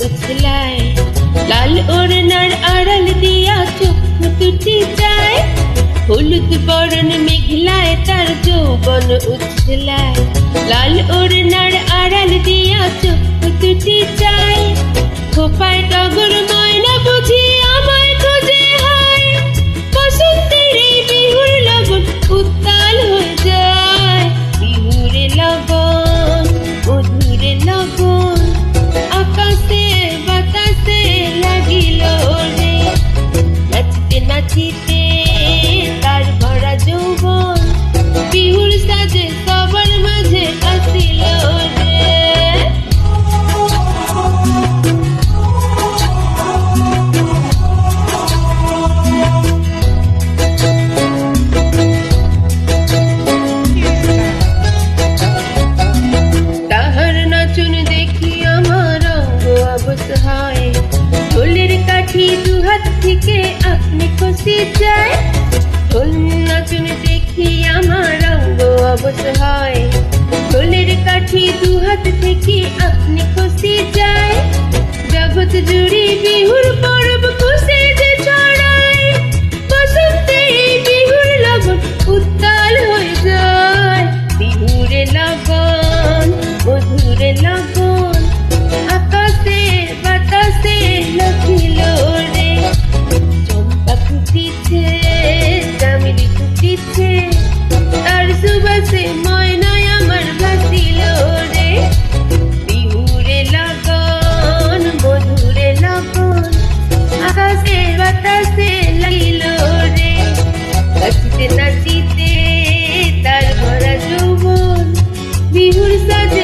উছলায়, লাল ওড়নার আড়াল দিয়া চক্ষু দুটি যায়, হলুদ বরণ মেঘলায় তার যৌবন উছলায়, লাল ওড়নার আড়াল দিয়া চক্ষু দুটি যায়, খোপায় টগর ময়না বুঝি আমায় খোঁজে হয়, বসন্তের এই বিহুর লগন উত্তাল হয়ে যায়, বিহুরে লগন মধুরে লগন আকাশে বাতাসে লাগিল রে, নাচিতে নাচিতে তার ভরা যৌবন বিহুর সাজে সবার মাঝে আসিল রে। তাহার নাচন দেখি আমার অঙ্গ অবশ হয়, ঢোলের কাঠি দু হাত থেকে আপনি খসে যায়, ঢোল নাচন দেখি আমার অঙ্গ অবশ হয়, ঢোলের কাঠি দু হাত থেকে আপনি খসে যায়, জগৎ জুড়ে বিহুর পরব খুশি যে ছড়ায়, বসন্তের এই বিহুর লগন উত্তাল হয়ে যায়, বিহুরে লগন মধুরে লগন আকাশে বাতাসে লাগিল রে, চম্পা ফুটিছে চামেলি ফুটিছে তার সুবাসে ময়নায় আমার ভাসিল রে, বিহুরে লগন মধুরে লগন আকাশে বাতাসে লাগিল রে, নাচিতে নাচিতে তার ভরা যৌবন বিহুর সাজে